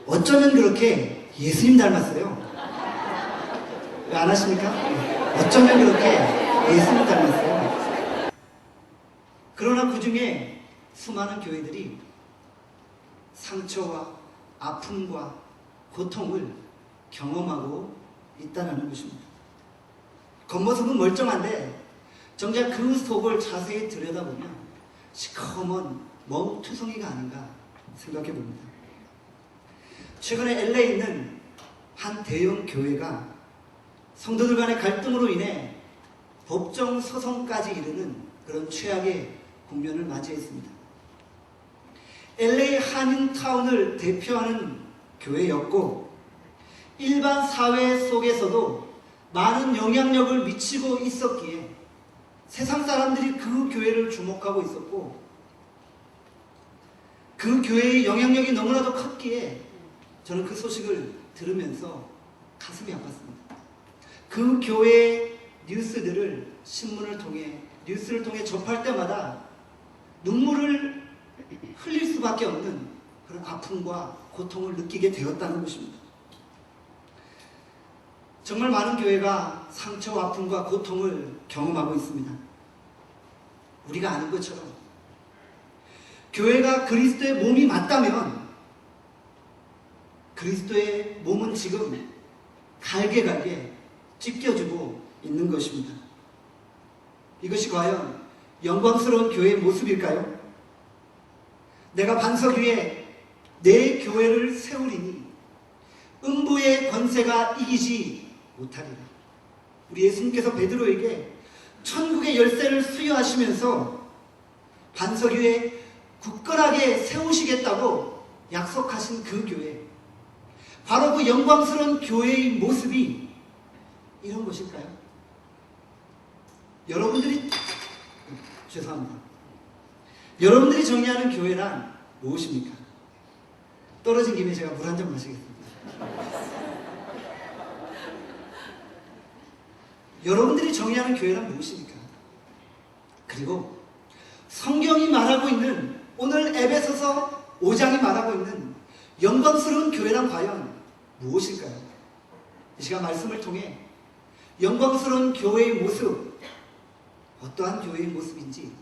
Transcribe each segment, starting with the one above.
어쩌면 그렇게 예수님 닮았어요. 왜 안 하십니까? 어쩌면 그렇게 예수님 닮았어요. 그러나 그 중에 수많은 교회들이 상처와 아픔과 고통을 경험하고 있다는 것입니다. 겉모습은 멀쩡한데 정작 그 속을 자세히 들여다보면 시커먼 멍투성이가 아닌가 생각해 봅니다. 최근에 LA에 있는 한 대형 교회가 성도들 간의 갈등으로 인해 법정 소송까지 이르는 그런 최악의 국면을 맞이했습니다. LA 한인타운을 대표하는 교회였고 일반 사회 속에서도 많은 영향력을 미치고 있었기에 세상 사람들이 그 교회를 주목하고 있었고 그 교회의 영향력이 너무나도 컸기에 저는 그 소식을 들으면서 가슴이 아팠습니다. 그 교회의 뉴스들을 신문을 통해 뉴스를 통해 접할 때마다 눈물을 흘릴 수밖에 없는 그런 아픔과 고통을 느끼게 되었다는 것입니다. 정말 많은 교회가 상처와 아픔과 고통을 경험하고 있습니다. 우리가 아는 것처럼 교회가 그리스도의 몸이 맞다면 그리스도의 몸은 지금 갈게 찢겨지고 있는 것입니다. 이것이 과연 영광스러운 교회의 모습일까요? 내가 반석 위에 내 교회를 세우리니 음부의 권세가 이기지 못하리라. 우리 예수님께서 베드로에게 천국의 열쇠를 수여하시면서 반석 위에 굳건하게 세우시겠다고 약속하신 그 교회, 바로 그 영광스러운 교회의 모습이 이런 것일까요? 여러분들이 정의하는 교회란 무엇입니까? 떨어진 김에 제가 물 한 잔 마시겠습니다. 여러분들이 정의하는 교회란 무엇입니까? 그리고 성경이 말하고 있는 오늘 에베소서 5장이 말하고 있는 영광스러운 교회란 과연 무엇일까요? 이 시간 말씀을 통해 영광스러운 교회의 모습, 어떠한 교회의 모습인지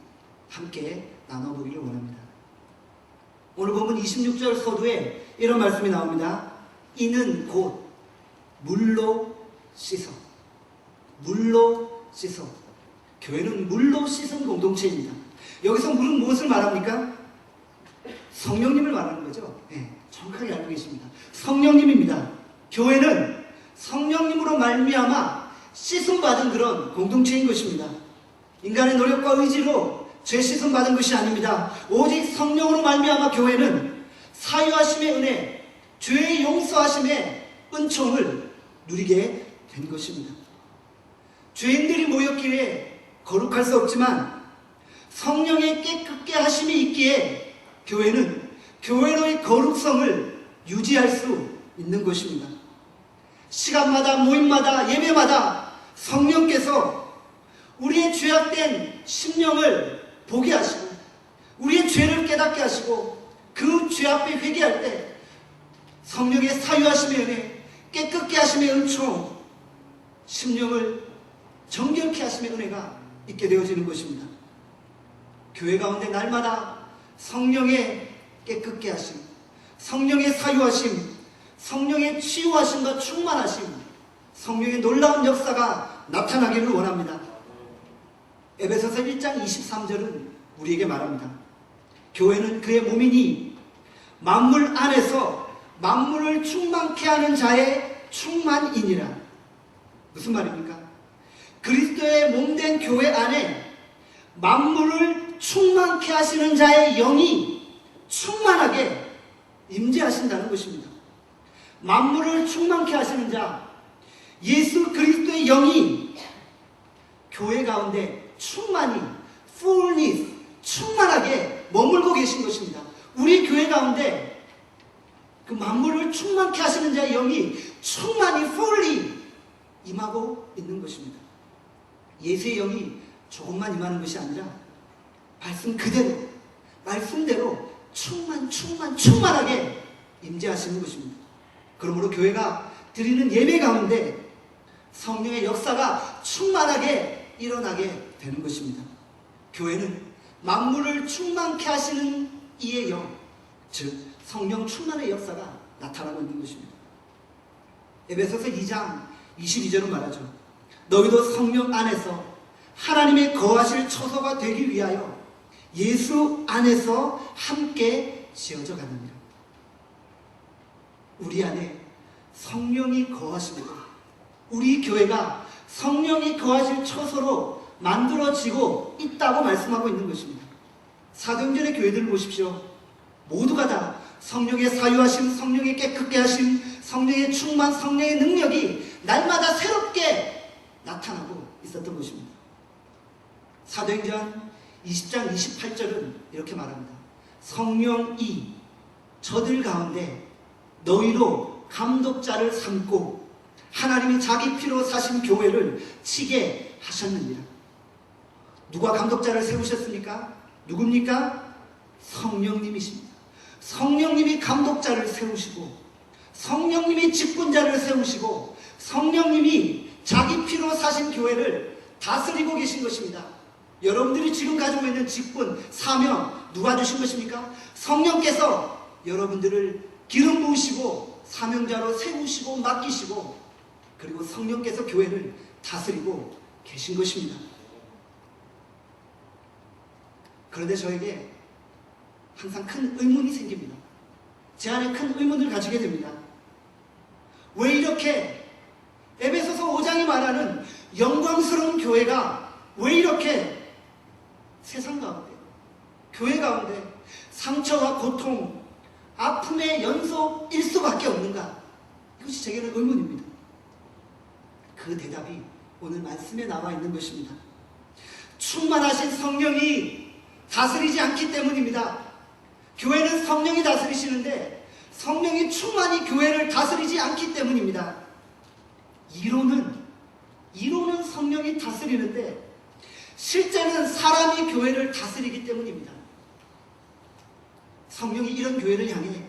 함께 나눠보기를 원합니다. 오늘 본문 26절 서두에 이런 말씀이 나옵니다. 이는 곧 물로 씻어. 물로 씻어. 교회는 물로 씻은 공동체입니다. 여기서 물은 무엇을 말합니까? 성령님을 말하는 거죠. 네, 정확하게 알고 계십니다. 성령님입니다. 교회는 성령님으로 말미암아 씻음받은 그런 공동체인 것입니다. 인간의 노력과 의지로 죄 씻음받은 것이 아닙니다. 오직 성령으로 말미암아 교회는 사유하심의 은혜, 죄의 용서하심의 은총을 누리게 된 것입니다. 죄인들이 모였기에 거룩할 수 없지만 성령의 깨끗게 하심이 있기에 교회는 교회로의 거룩성을 유지할 수 있는 것입니다. 시간마다 모임마다 예배마다 성령께서 우리의 죄악된 심령을 보게 하시고 우리의 죄를 깨닫게 하시고 그 죄 앞에 회개할 때 성령의 사유하심의 은혜, 깨끗게 하심의 은총, 심령을 정결케 하심의 은혜가 있게 되어지는 것입니다. 교회 가운데 날마다 성령의 깨끗게 하심, 성령의 사유하심, 성령의 치유하심과 충만하심, 성령의 놀라운 역사가 나타나기를 원합니다. 에베소서 1장 23절은 우리에게 말합니다. 교회는 그의 몸이니 만물 안에서 만물을 충만케 하는 자의 충만이니라. 무슨 말입니까? 그리스도의 몸된 교회 안에 만물을 충만케 하시는 자의 영이 충만하게 임재하신다는 것입니다. 만물을 충만케 하시는 자, 예수 그리스도의 영이 교회 가운데 충만히, fullness, 충만하게 머물고 계신 것입니다. 우리 교회 가운데 그 만물을 충만케 하시는 자의 영이 충만히, fully 임하고 있는 것입니다. 예수의 영이 조금만 임하는 것이 아니라 말씀 그대로, 말씀대로 충만하게 임재하시는 것입니다. 그러므로 교회가 드리는 예배 가운데 성령의 역사가 충만하게 일어나게 되는 것입니다. 교회는 만물을 충만케 하시는 이의 영, 즉 성령 충만의 역사가 나타나고 있는 것입니다. 에베소서 2장 22절은 말하죠. 너희도 성령 안에서 하나님의 거하실 처소가 되기 위하여 예수 안에서 함께 지어져 가느니라. 우리 안에 성령이 거하십니다. 우리 교회가 성령이 거하실 처소로 만들어지고 있다고 말씀하고 있는 것입니다. 사도행전의 교회들을 보십시오. 모두가 다 성령의 사유하심, 성령의 깨끗게 하심, 성령의 충만, 성령의 능력이 날마다 새롭게 나타나고 있었던 것입니다. 사도행전 20장 28절은 이렇게 말합니다. 성령이 저들 가운데 너희로 감독자를 삼고 하나님이 자기 피로 사신 교회를 치게 하셨느니라. 누가 감독자를 세우셨습니까? 누굽니까? 성령님이십니다. 성령님이 감독자를 세우시고 성령님이 직분자를 세우시고 성령님이 자기 피로 사신 교회를 다스리고 계신 것입니다. 여러분들이 지금 가지고 있는 직분, 사명 누가 주신 것입니까? 성령께서 여러분들을 기름 부으시고 사명자로 세우시고 맡기시고 그리고 성령께서 교회를 다스리고 계신 것입니다. 그런데 저에게 항상 큰 의문이 생깁니다. 제 안에 큰 의문을 가지게 됩니다. 왜 이렇게 에베소서 5장이 말하는 영광스러운 교회가 왜 이렇게 세상 가운데, 교회 가운데 상처와 고통, 아픔의 연속일 수밖에 없는가? 이것이 제게는 의문입니다. 그 대답이 오늘 말씀에 나와 있는 것입니다. 충만하신 성령이 다스리지 않기 때문입니다. 교회는 성령이 다스리시는데 성령이 충만히 교회를 다스리지 않기 때문입니다. 이론은 성령이 다스리는데 실제는 사람이 교회를 다스리기 때문입니다. 성령이 이런 교회를 향해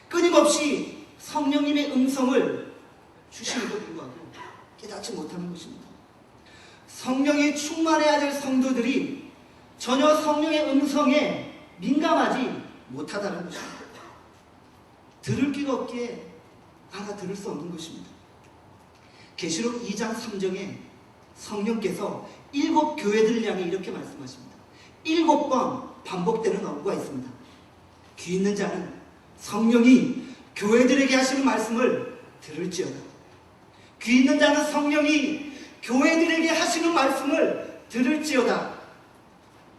끊임없이 성령님의 음성을 주시는도 불구하고 깨닫지 못하는 것입니다. 성령이 충만해야 될 성도들이 전혀 성령의 음성에 민감하지 못하다는 것입니다. 들을 귀가 없기에 알아들을 수 없는 것입니다. 계시록 2장 3절에 성령께서 7 교회들을 향해 이렇게 말씀하십니다. 7번 반복되는 어구가 있습니다. 귀 있는 자는 성령이 교회들에게 하시는 말씀을 들을지어다. 귀 있는 자는 성령이 교회들에게 하시는 말씀을 들을지어다.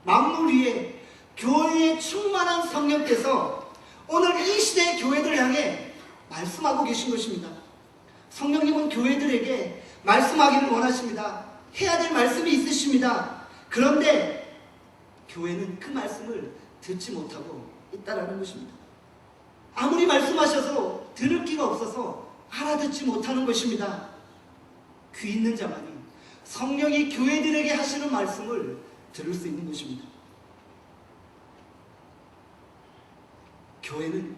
만물 위에 교회에 충만한 성령께서 오늘 이 시대의 교회들을 향해 말씀하고 계신 것입니다. 성령님은 교회들에게 말씀하기를 원하십니다. 해야 될 말씀이 있으십니다. 그런데 교회는 그 말씀을 듣지 못하고 있다라는 것입니다. 아무리 말씀하셔서 들을 귀가 없어서 알아듣지 못하는 것입니다. 귀 있는 자만이 성령이 교회들에게 하시는 말씀을 들을 수 있는 것입니다. 교회는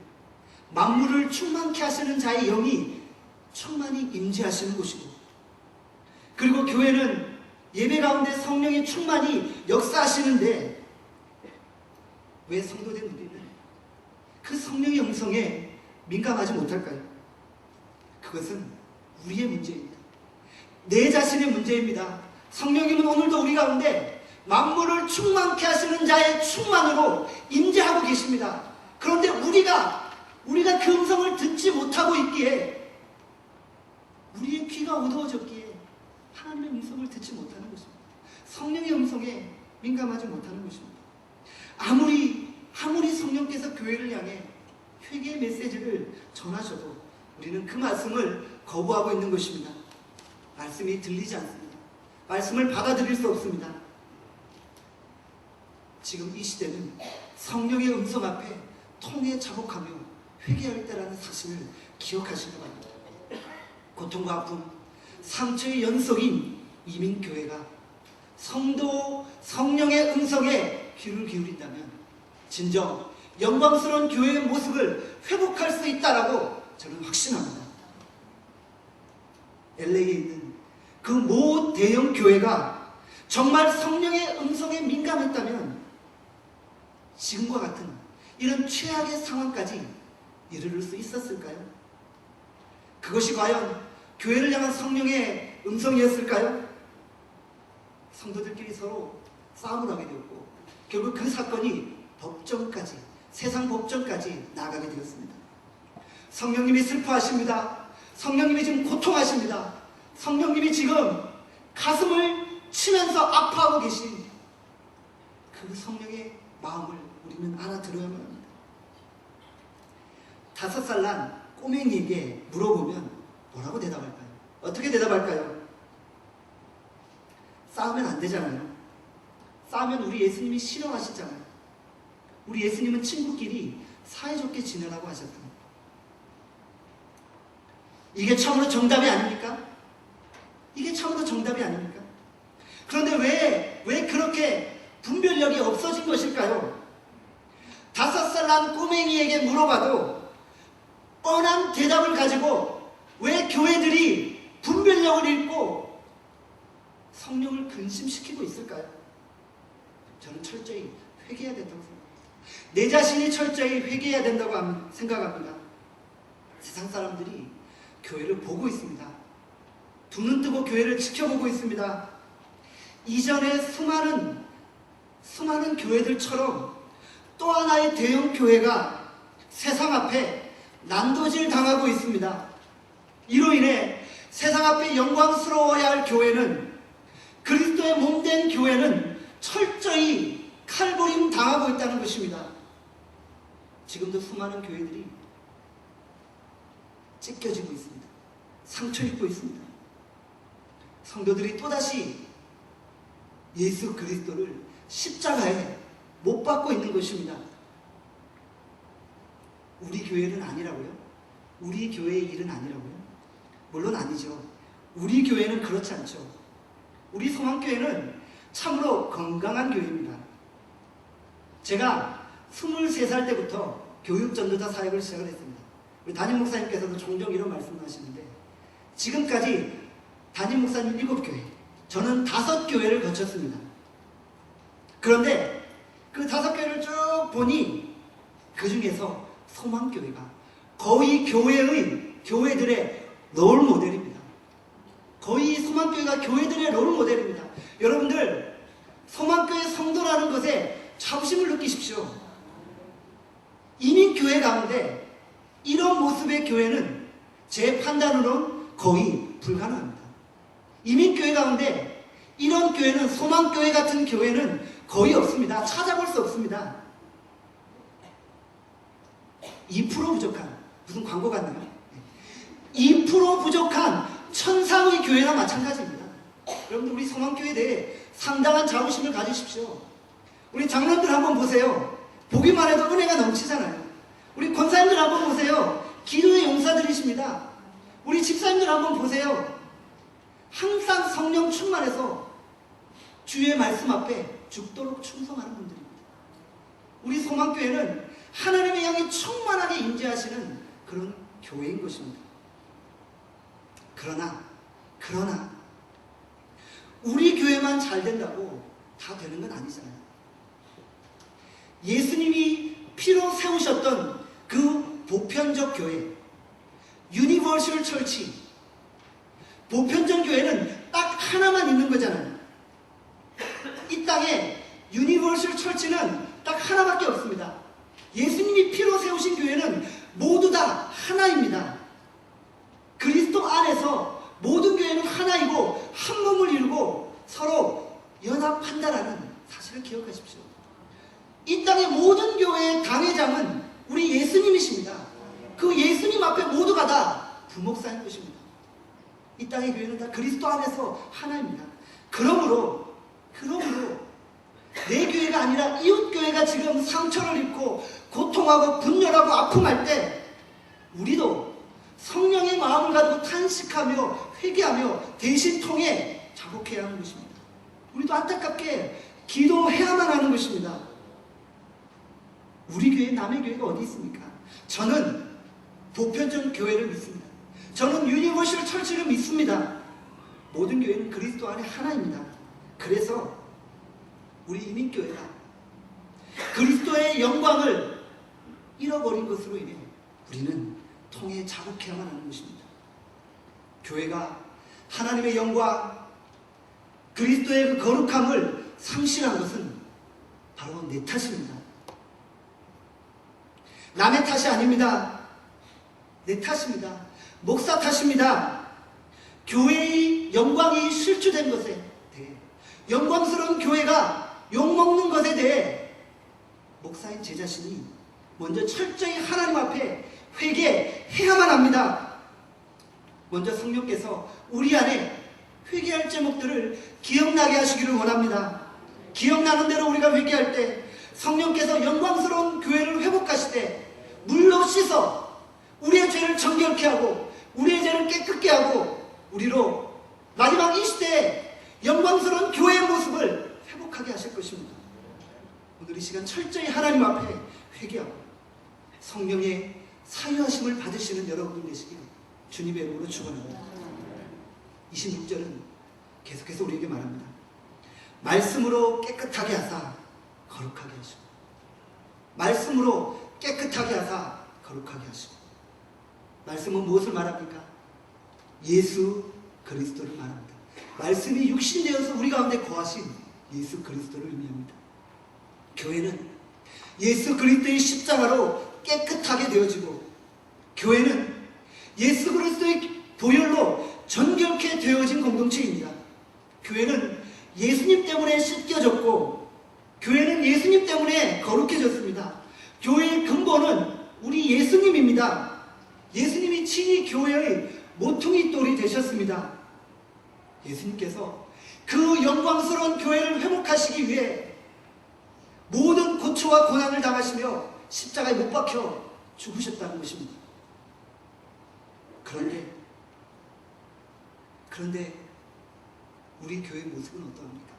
만물을 충만케 하시는 자의 영이 충만히 임재하시는 곳이고, 그리고 교회는 예배 가운데 성령이 충만히 역사하시는데 왜 성도된 우리는 그 성령의 음성에 민감하지 못할까요? 그것은 우리의 문제입니다. 내 자신의 문제입니다. 성령님은 오늘도 우리 가운데 만물을 충만케 하시는 자의 충만으로 임재하고 계십니다. 그런데 우리가 그 음성을 듣지 못하고 있기에, 우리의 귀가 어두워졌기에 하나님의 음성을 듣지 못하는 것입니다. 성령의 음성에 민감하지 못하는 것입니다. 아무리 성령께서 교회를 향해 회개의 메시지를 전하셔도 우리는 그 말씀을 거부하고 있는 것입니다. 말씀이 들리지 않습니다. 말씀을 받아들일 수 없습니다. 지금 이 시대는 성령의 음성 앞에 통에 자복하며 회개할 때라는 사실을 기억하시기 바랍니다. 고통과 아픔, 상처의 연속인 이민교회가 성령의 음성에 귀를 기울인다면 진정 영광스러운 교회의 모습을 회복할 수 있다라고 저는 확신합니다. LA에 있는 그 모 대형 교회가 정말 성령의 음성에 민감했다면 지금과 같은 이런 최악의 상황까지 이르를 수 있었을까요? 그것이 과연 교회를 향한 성령의 음성이었을까요? 성도들끼리 서로 싸움을 하게 되었고 결국 그 사건이 법정까지, 세상 법정까지 나가게 되었습니다. 성령님이 슬퍼하십니다. 성령님이 지금 고통하십니다. 성령님이 지금 가슴을 치면서 아파하고 계신 그 성령의 마음을 우리는 알아들어야만 합니다. 5살 난 꼬맹이에게 물어보면 뭐라고 대답할까요? 어떻게 대답할까요? 싸우면 안 되잖아요. 싸우면 우리 예수님이 싫어하시잖아요. 우리 예수님은 친구끼리 사이좋게 지내라고 하셨습니다. 이게 참으로 정답이 아닙니까? 이게 참으로 정답이 아닙니까? 그런데 왜 그렇게 분별력이 없어진 것일까요? 5살 난 꼬맹이에게 물어봐도 뻔한 대답을 가지고 왜 교회들이 분별력을 잃고 성령을 근심시키고 있을까요? 저는 철저히 회개해야 된다고 생각합니다. 내 자신이 철저히 회개해야 된다고 생각합니다. 세상 사람들이 교회를 보고 있습니다. 두 눈 뜨고 교회를 지켜보고 있습니다. 이전에 수많은 교회들처럼 또 하나의 대형 교회가 세상 앞에 난도질 당하고 있습니다. 이로 인해 세상 앞에 영광스러워야 할 교회는, 그리스도의 몸된 교회는 철저히 칼부림 당하고 있다는 것입니다. 지금도 수많은 교회들이 찢겨지고 있습니다. 상처 입고 있습니다. 성도들이 또다시 예수 그리스도를 십자가에 못 박고 있는 것입니다. 우리 교회는 아니라고요? 우리 교회의 일은 아니라고요? 물론 아니죠. 우리 교회는 그렇지 않죠. 우리 소망교회는 참으로 건강한 교회입니다. 제가 23살 때부터 교육전도자 사역을 시작을 했습니다. 우리 담임 목사님께서도 종종 이런 말씀을 하시는데, 지금까지 담임 목사님 7교회, 저는 5교회를 거쳤습니다. 그런데 그 5교회를 쭉 보니 그 중에서 소망교회가 거의 교회들의 롤모델입니다. 거의 소망교회가 교회들의 롤모델입니다. 여러분들, 소망교회 성도라는 것에 자부심을 느끼십시오. 이민교회 가운데 이런 모습의 교회는 제 판단으로는 거의 불가능합니다. 이민교회 가운데 이런 교회는, 소망교회 같은 교회는 거의 없습니다. 찾아볼 수 없습니다. 2% 부족한, 무슨 광고 같나요? 2% 부족한 천상의 교회나 마찬가지입니다. 여러분들, 우리 소망교회에 대해 상당한 자부심을 가지십시오. 우리 장로님들 한번 보세요. 보기만 해도 은혜가 넘치잖아요. 우리 권사님들 한번 보세요. 기도의 용사들이십니다. 우리 집사님들 한번 보세요. 항상 성령 충만해서 주의 말씀 앞에 죽도록 충성하는 분들입니다. 우리 소망교회는 하나님의 영이 충만하게 임재하시는 그런 교회인 것입니다. 그러나 우리 교회만 잘 된다고 다 되는 건 아니잖아요. 예수님이 피로 세우셨던 그 보편적 교회, 유니버셜 처치, 보편적 교회는 딱 하나만 있는 거잖아요. 이 땅에 유니버셜 처치는 딱 하나밖에 없습니다. 예수님이 피로 세우신 교회는 모두 다 하나입니다. 그리스도 안에서 모든 교회는 하나이고 한 몸을 이루고 서로 연합한다라는 사실을 기억하십시오. 이 땅의 모든 교회의 당회장은 우리 예수님이십니다. 그 예수님 앞에 모두가 다 부목사인 것입니다. 이 땅의 교회는 다 그리스도 안에서 하나입니다. 그러므로 내 교회가 아니라 이웃 교회가 지금 상처를 입고 고통하고 분열하고 아픔할 때 우리도 성령의 마음을 가지고 탄식하며 회개하며 대신 통해 자복해야 하는 것입니다. 우리도 안타깝게 기도해야만 하는 것입니다. 우리 교회, 남의 교회가 어디 있습니까? 저는 보편적 교회를 믿습니다. 저는 유니버셜 철치를 믿습니다. 모든 교회는 그리스도 안에 하나입니다. 그래서 우리 이민교회가 그리스도의 영광을 잃어버린 것으로 인해 우리는 통해 자복해야만 하는 것입니다. 교회가 하나님의 영광, 그리스도의 그 거룩함을 상실한 것은 바로 내 탓입니다. 남의 탓이 아닙니다. 내 탓입니다. 목사 탓입니다. 교회의 영광이 실추된 것에 대해, 영광스러운 교회가 욕먹는 것에 대해 목사인 제 자신이 먼저 철저히 하나님 앞에 회개해야만 합니다. 먼저 성령께서 우리 안에 회개할 제목들을 기억나게 하시기를 원합니다. 기억나는 대로 우리가 회개할 때 성령께서 영광스러운 교회를 회복하시되 물로 씻어 우리의 죄를 정결케 하고 우리의 죄를 깨끗게 하고 우리로 마지막 이 시대에 영광스러운 교회의 모습을 회복하게 하실 것입니다. 오늘 이 시간 철저히 하나님 앞에 회개하고 성령의 사유하심을 받으시는 여러분 되시길 주님의 이름으로 축원합니다. 26절은 계속해서 우리에게 말합니다. 말씀으로 깨끗하게 하사 거룩하게 하시고, 말씀으로 깨끗하게 하사 거룩하게 하시고. 말씀은 무엇을 말합니까? 예수 그리스도를 말합니다. 말씀이 육신되어서 우리 가운데 거하신 예수 그리스도를 의미합니다. 교회는 예수 그리스도의 십자가로 깨끗하게 되어지고, 교회는 예수 그리스도의 보혈로 정결케 되어진 공동체입니다. 교회는 예수님 때문에 씻겨졌고, 교회는 예수님 때문에 거룩해졌습니다. 교회의 근본은 우리 예수님입니다. 예수님이 친히 교회의 모퉁이 돌이 되셨습니다. 예수님께서 그 영광스러운 교회를 회복하시기 위해 모든 고초와 고난을 당하시며 십자가에 못 박혀 죽으셨다는 것입니다. 그런데 우리 교회의 모습은 어떠합니까?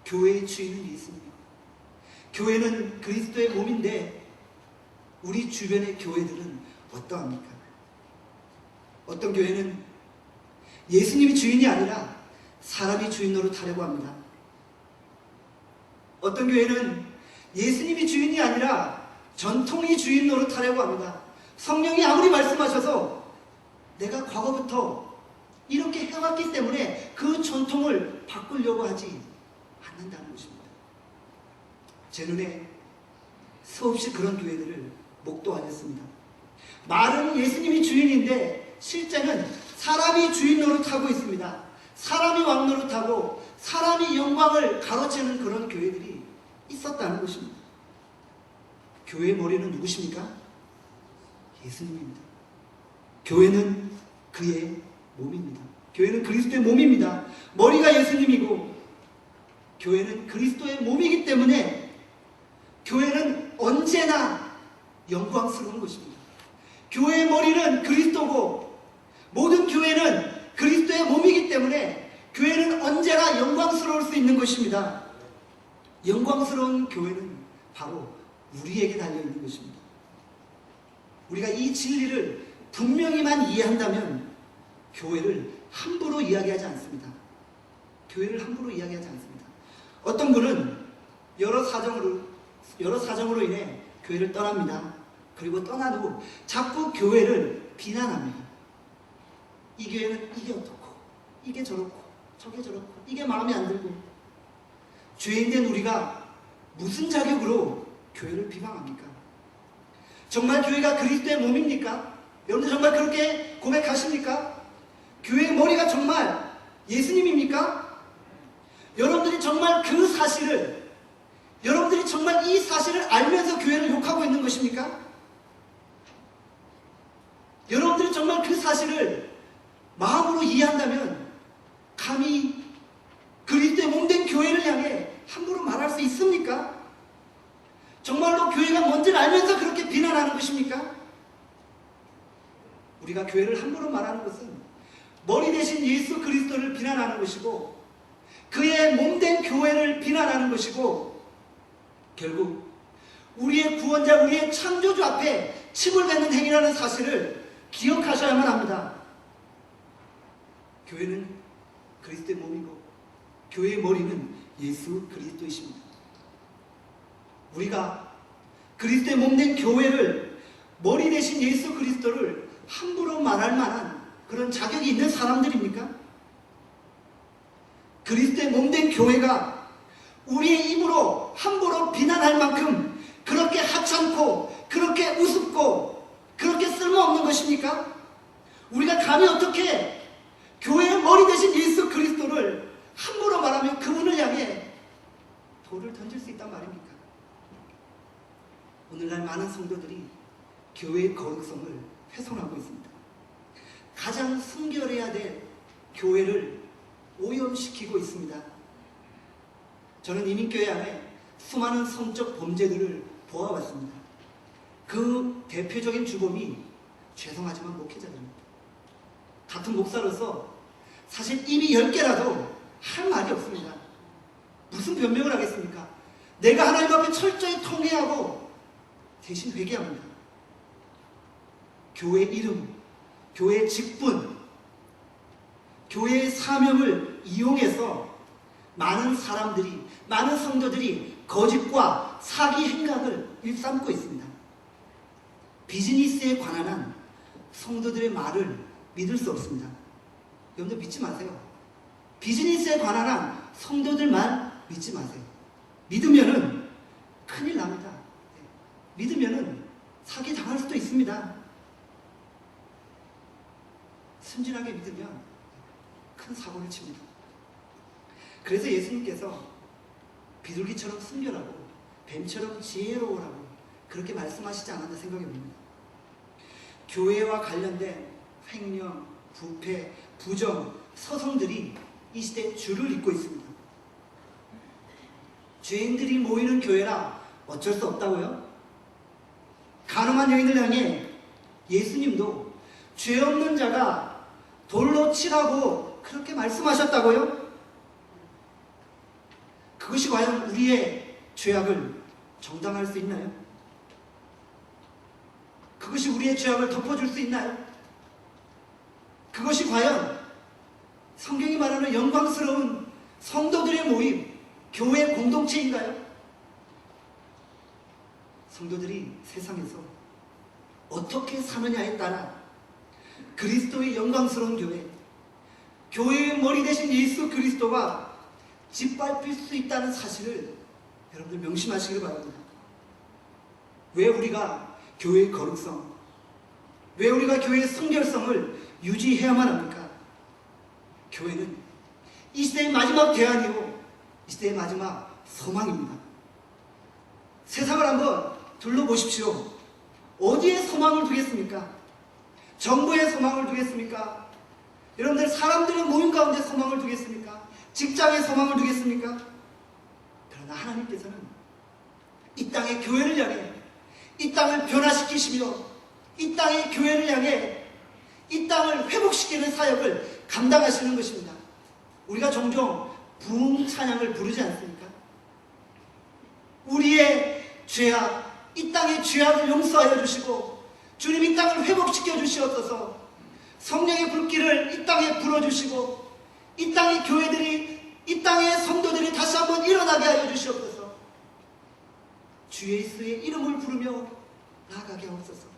교회의 주인은 예수님이고, 교회는 그리스도의 몸인데 우리 주변의 교회들은 어떠합니까? 어떤 교회는 예수님이 주인이 아니라 사람이 주인 노릇하려고 합니다. 어떤 교회는 예수님이 주인이 아니라 전통이 주인 노릇하려고 합니다. 성령이 아무리 말씀하셔서 내가 과거부터 이렇게 해왔기 때문에 그 전통을 바꾸려고 하지 않는다는 것입니다. 제 눈에 수없이 그런 교회들을 목도하였습니다. 말은 예수님이 주인인데 실제는 사람이 주인 노릇하고 있습니다. 사람이 왕 노릇하고 사람이 영광을 가로채는 그런 교회들이 있었다는 것입니다. 교회의 머리는 누구십니까? 예수님입니다. 교회는 그의 몸입니다. 교회는 그리스도의 몸입니다. 머리가 예수님이고 교회는 그리스도의 몸이기 때문에 교회는 언제나 영광스러운 것입니다. 교회의 머리는 그리스도고 모든 교회는 그리스도의 몸이기 때문에 교회는 언제나 영광스러울 수 있는 것입니다. 영광스러운 교회는 바로 우리에게 달려있는 것입니다. 우리가 이 진리를 분명히만 이해한다면 교회를 함부로 이야기하지 않습니다. 교회를 함부로 이야기하지 않습니다. 어떤 분은 여러 사정으로 인해 교회를 떠납니다. 그리고 떠난 후 자꾸 교회를 비난합니다. 이 교회는 이게 어떻고 이게 저렇고 저게 저렇고 이게 마음에 안 들고. 죄인된 우리가 무슨 자격으로 교회를 비방합니까? 정말 교회가 그리스도의 몸입니까? 여러분들 정말 그렇게 고백하십니까? 교회의 머리가 정말 예수님입니까? 여러분들이 정말 그 사실을, 여러분들이 정말 이 사실을 알면서 교회를 욕하고 있는 것입니까? 여러분들이 정말 그 사실을 마음으로 이해한다면 감히 그리스도의 몸된 교회를 향해 함부로 말할 수 있습니까? 정말로 교회가 뭔지를 알면서 그렇게 비난하는 것입니까? 우리가 교회를 함부로 말하는 것은 머리 대신 예수 그리스도를 비난하는 것이고 그의 몸된 교회를 비난하는 것이고 결국 우리의 구원자, 우리의 창조주 앞에 침을 뱉는 행위라는 사실을 기억하셔야만 합니다. 교회는 그리스도의 몸이고 교회의 머리는 예수 그리스도이십니다. 우리가 그리스도의 몸된 교회를, 머리 대신 예수 그리스도를 함부로 말할 만한 그런 자격이 있는 사람들입니까? 그리스도의 몸된 교회가 우리의 입으로 함부로 비난할 만큼 그렇게 하찮고 그렇게 우습고 그렇게 쓸모없는 것입니까? 우리가 감히 어떻게 교회의 머리 대신 예수 그리스도를 함부로 말하면 그분을 향해 돌을 던질 수 있단 말입니까? 오늘날 많은 성도들이 교회의 거룩성을 훼손하고 있습니다. 가장 순결해야 될 교회를 오염시키고 있습니다. 저는 이민교회 안에 수많은 성적 범죄들을 보아왔습니다. 그 대표적인 주범이 죄송하지만 목회자들입니다. 같은 목사로서 사실 입이 10개라도 할 말이 없습니다. 무슨 변명을 하겠습니까? 내가 하나님 앞에 철저히 통회하고 대신 회개합니다. 교회 이름, 교회 직분, 교회의 사명을 이용해서 많은 사람들이, 많은 성도들이 거짓과 사기 행각을 일삼고 있습니다. 비즈니스에 관한 한 성도들의 말을 믿을 수 없습니다. 여러분들 믿지 마세요. 비즈니스에 관한 한 성도들 말 믿지 마세요. 믿으면은 큰일 납니다. 믿으면은 사기 당할 수도 있습니다. 순진하게 믿으면 큰 사고를 칩니다. 그래서 예수님께서 비둘기처럼 순결하고 뱀처럼 지혜로우라고 그렇게 말씀하시지 않았나 생각해 봅니다. 교회와 관련된 횡령, 부패, 부정, 서성들이 이 시대에 줄을 잇고 있습니다. 죄인들이 모이는 교회라 어쩔 수 없다고요? 가늠한 여인을 향해 예수님도 죄 없는 자가 돌로 치라고 그렇게 말씀하셨다고요? 그것이 과연 우리의 죄악을 정당할 수 있나요? 그것이 우리의 죄악을 덮어줄 수 있나요? 그것이 과연 성경이 말하는 영광스러운 성도들의 모임, 교회 공동체인가요? 성도들이 세상에서 어떻게 사느냐에 따라 그리스도의 영광스러운 교회, 교회의 머리 대신 예수 그리스도가 짓밟힐 수 있다는 사실을 여러분들 명심하시길 바랍니다. 왜 우리가 교회의 거룩성, 왜 우리가 교회의 순결성을 유지해야만 합니까? 교회는 이 시대의 마지막 대안이고 이 시대의 마지막 소망입니다. 세상을 한번 둘러보십시오. 어디에 소망을 두겠습니까? 정부에 소망을 두겠습니까? 여러분들 사람들의 모임 가운데 소망을 두겠습니까? 직장에 소망을 두겠습니까? 그러나 하나님께서는 이 땅의 교회를 향해 이 땅을 변화시키시며 이 땅의 교회를 향해 이 땅을 회복시키는 사역을 감당하시는 것입니다. 우리가 종종 부흥 찬양을 부르지 않습니까? 우리의 죄악, 이 땅의 죄악을 용서하여 주시고 주님 이 땅을 회복시켜 주시옵소서. 성령의 불길을 이 땅에 불어주시고 이 땅의 교회들이, 이 땅의 성도들이 다시 한번 일어나게 하여 주시옵소서. 주 예수의 이름을 부르며 나아가게 하옵소서.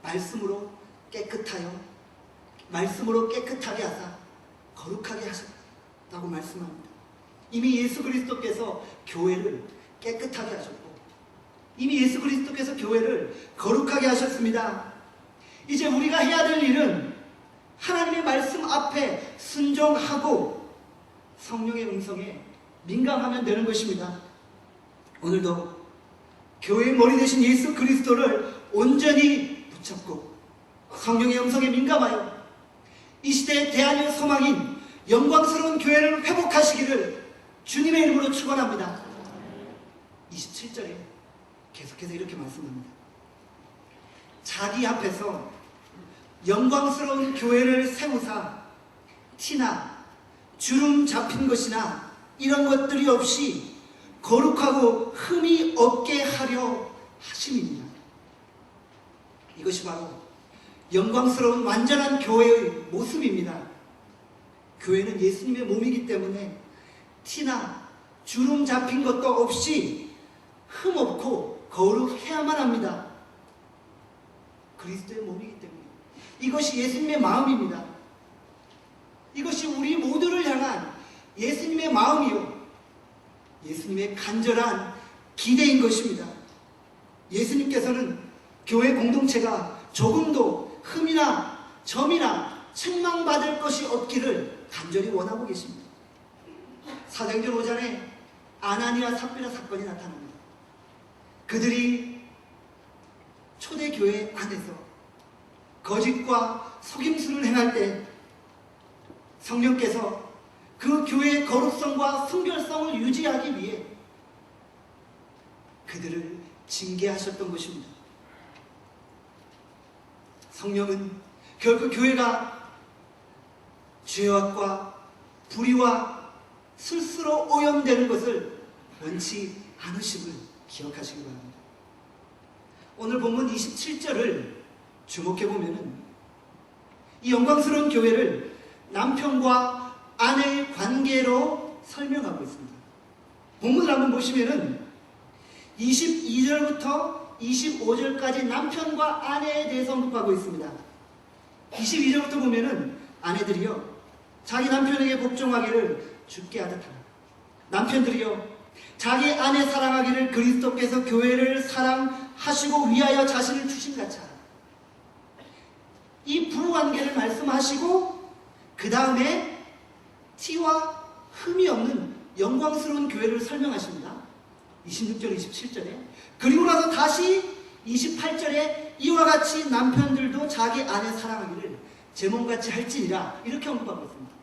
말씀으로 깨끗하여, 말씀으로 깨끗하게 하사 거룩하게 하셨다고 말씀합니다. 이미 예수 그리스도께서 교회를 깨끗하게 하셨고 이미 예수 그리스도께서 교회를 거룩하게 하셨습니다. 이제 우리가 해야 될 일은 하나님의 말씀 앞에 순종하고 성령의 음성에 민감하면 되는 것입니다. 오늘도 교회의 머리 되신 예수 그리스도를 온전히 붙잡고 성령의 음성에 민감하여 이 시대의 대안의 소망인 영광스러운 교회를 회복하시기를 주님의 이름으로 축원합니다. 27절에 계속해서 이렇게 말씀합니다. 자기 앞에서 영광스러운 교회를 세우사 티나 주름 잡힌 것이나 이런 것들이 없이 거룩하고 흠이 없게 하려 하심입니다. 이것이 바로 영광스러운 완전한 교회의 모습입니다. 교회는 예수님의 몸이기 때문에 티나 주름 잡힌 것도 없이 흠없고 거룩해야만 합니다. 그리스도의 몸이기 때문에. 이것이 예수님의 마음입니다. 이것이 우리 모두를 향한 예수님의 마음이요, 예수님의 간절한 기대인 것입니다. 예수님께서는 교회 공동체가 조금도 흠이나 점이나 책망받을 것이 없기를 간절히 원하고 계십니다. 사도행전 5장에 아나니아 삽비라 사건이 나타납니다. 그들이 초대교회 안에서 거짓과 속임수를 행할 때 성령께서 그 교회의 거룩성과 순결성을 유지하기 위해 그들을 징계하셨던 것입니다. 성령은 결국 교회가 죄악과 불의와 술수로 오염되는 것을 원치 않으심을 기억하시기 바랍니다. 오늘 본문 27절을 주목해보면 이 영광스러운 교회를 남편과 아내의 관계로 설명하고 있습니다. 본문을 한번 보시면 22절부터 25절까지 남편과 아내에 대해서 언급하고 있습니다. 22절부터 보면은 아내들이요, 자기 남편에게 복종하기를 주께 하듯하라. 남편들이요, 자기 아내 사랑하기를 그리스도께서 교회를 사랑하시고 위하여 자신을 주신같이 하라. 이 부부관계를 말씀하시고 그 다음에 티와 흠이 없는 영광스러운 교회를 설명하십니다. 26절 27절에. 그리고 나서 다시 28절에 이와 같이 남편들도 자기 아내 사랑하기를 제 몸같이 할지니라, 이렇게 언급하고 있습니다.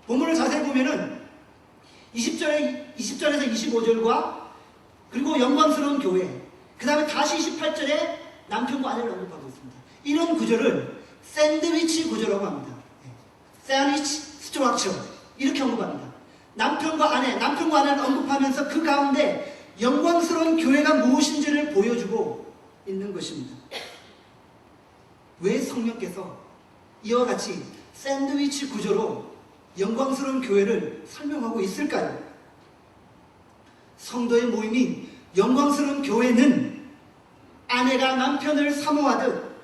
본문을 자세히 보면은 20절에서 25절과 그리고 영광스러운 교회, 그 다음에 다시 28절에 남편과 아내를 언급하고 있습니다. 이런 구조를 샌드위치 구조라고 합니다. 샌드위치 스트럭처, 이렇게 언급합니다. 남편과 아내를 언급하면서 그 가운데 영광스러운 교회가 무엇인지를 보여주고 있는 것입니다. 왜 성령께서 이와 같이 샌드위치 구조로 영광스러운 교회를 설명하고 있을까요? 성도의 모임인 영광스러운 교회는 아내가 남편을 사모하듯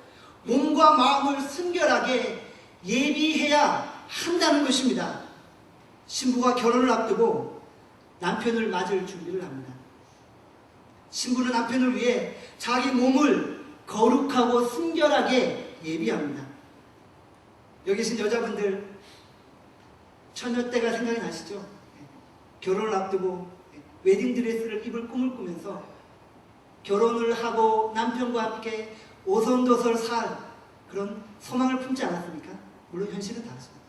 몸과 마음을 순결하게 예비해야 한다는 것입니다. 신부가 결혼을 앞두고 남편을 맞을 준비를 합니다. 신부는 남편을 위해 자기 몸을 거룩하고 순결하게 예비합니다. 여기 계신 여자분들 처녀 때가 생각이 나시죠? 결혼을 앞두고 웨딩드레스를 입을 꿈을 꾸면서 결혼을 하고 남편과 함께 오손도설 살 그런 소망을 품지 않았습니까? 물론 현실은 다르습니다.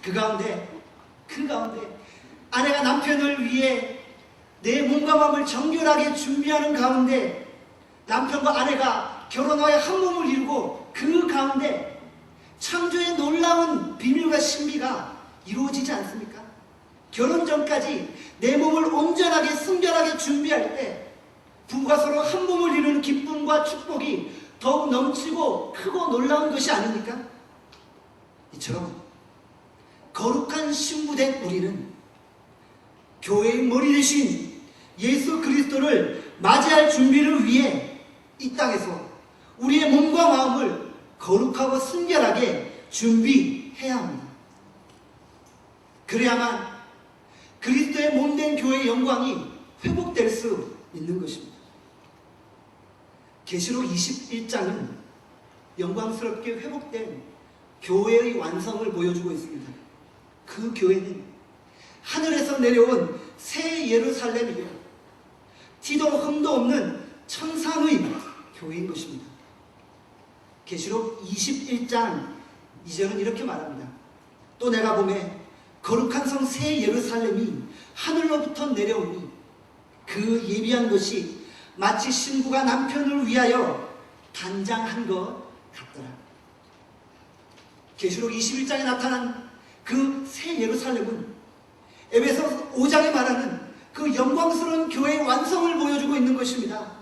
그 가운데 아내가 남편을 위해 내 몸과 마음을 정결하게 준비하는 가운데 남편과 아내가 결혼하여 한 몸을 이루고 그 가운데 창조의 놀라운 비밀과 신비가 이루어지지 않습니까? 결혼 전까지 내 몸을 온전하게 순결하게 준비할 때 부부가 서로 한 몸을 이루는 기쁨과 축복이 더욱 넘치고 크고 놀라운 것이 아닙니까? 이처럼 거룩한 신부된 우리는 교회의 머리 대신 예수 그리스도를 맞이할 준비를 위해 이 땅에서 우리의 몸과 마음을 거룩하고 순결하게 준비해야 합니다. 그래야만 그리스도의 몸된 교회의 영광이 회복될 수 있는 것입니다. 계시록 21장은 영광스럽게 회복된 교회의 완성을 보여주고 있습니다. 그 교회는 하늘에서 내려온 새 예루살렘이요, 티도 흠도 없는 천상의 교회인 것입니다. 계시록 21장 2절은 이렇게 말합니다. 또 내가 보매 거룩한 성 새 예루살렘이 하늘로부터 내려오니 그 예비한 것이 마치 신부가 남편을 위하여 단장한 것 같더라. 계시록 21장에 나타난 그 새 예루살렘은 에베소 5장에 말하는 그 영광스러운 교회의 완성을 보여주고 있는 것입니다.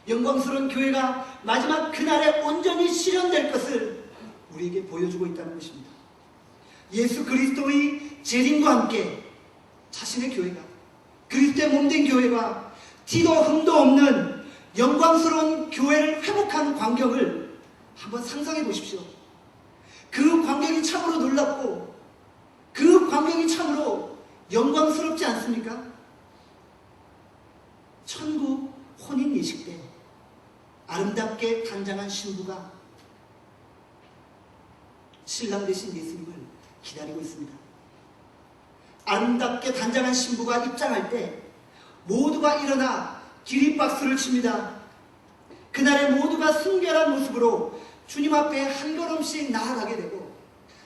영광스러운 교회가 마지막 그날에 온전히 실현될 것을 우리에게 보여주고 있다는 것입니다. 예수 그리스도의 재림과 함께 자신의 교회가, 그리스도의 몸된 교회가 티도 흠도 없는 영광스러운 교회를 회복하는 광경을 한번 상상해 보십시오. 그 광경이 참으로 놀랍고 그 광경이 참으로 영광스럽지 않습니까? 천국 혼인 예식 때 아름답게 단장한 신부가 신랑 되신 예수님을 기다리고 있습니다. 아름답게 단장한 신부가 입장할 때 모두가 일어나 기립박수를 칩니다. 그날에 모두가 순결한 모습으로 주님 앞에 한 걸음씩 나아가게 되고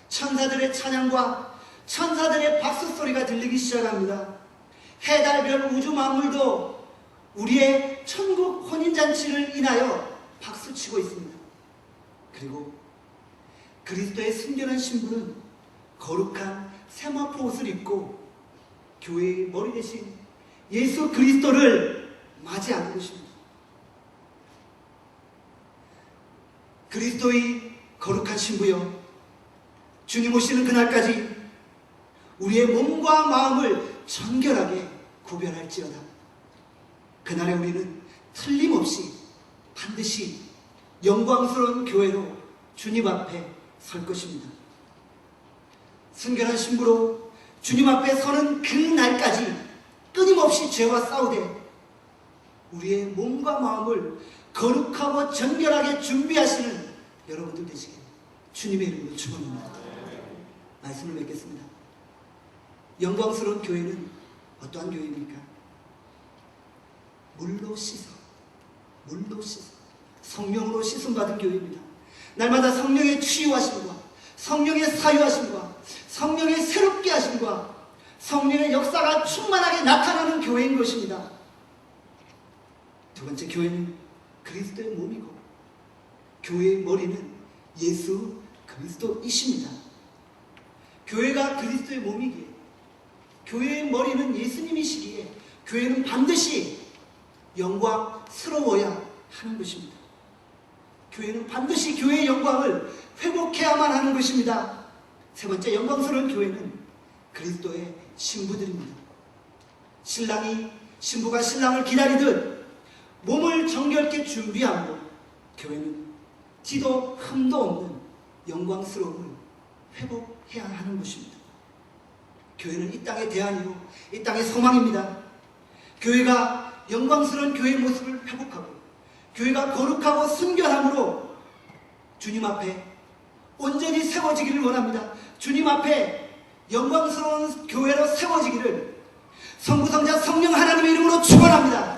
천사들의 찬양과 천사들의 박수 소리가 들리기 시작합니다. 해, 달, 별, 우주 만물도 우리의 천국 혼인잔치를 인하여 박수치고 있습니다. 그리고 그리스도의 순결한 신부는 거룩한 세마포 옷을 입고 교회의 머리 대신 예수 그리스도를 맞이하는 것입니다. 그리스도의 거룩한 신부여, 주님 오시는 그날까지 우리의 몸과 마음을 정결하게 구별할지어다. 그날에 우리는 틀림없이 반드시 영광스러운 교회로 주님 앞에 설 것입니다. 순결한 신부로 주님 앞에 서는 그 날까지 끊임없이 죄와 싸우되 우리의 몸과 마음을 거룩하고 정결하게 준비하시는 여러분들 되시길 주님의 이름으로 축원합니다. 말씀을 맺겠습니다. 영광스러운 교회는 어떠한 교회입니까? 물로 씻어 성령으로 씻음받은 교회입니다. 날마다 성령의 치유하심과 성령의 사유하심과 성령의 새롭게 하심과 성령의 역사가 충만하게 나타나는 교회인 것입니다. 두 번째, 교회는 그리스도의 몸이고 교회의 머리는 예수 그리스도이십니다. 교회가 그리스도의 몸이기에, 교회의 머리는 예수님이시기에 교회는 반드시 영광스러워야 하는 것입니다. 교회는 반드시 교회의 영광을 회복해야만 하는 것입니다. 세 번째, 영광스러운 교회는 그리스도의 신부들입니다. 신부가 신랑을 기다리듯 몸을 정결케 준비함으로 교회는 티도 흠도 없는 영광스러움을 회복해야 하는 것입니다. 교회는 이 땅의 대안이요, 이 땅의 소망입니다. 교회가 영광스러운 교회의 모습을 회복하고 교회가 거룩하고 순결함으로 주님 앞에 온전히 세워지기를 원합니다. 주님 앞에 영광스러운 교회로 세워지기를 성부, 성자, 성령 하나님의 이름으로 축원합니다.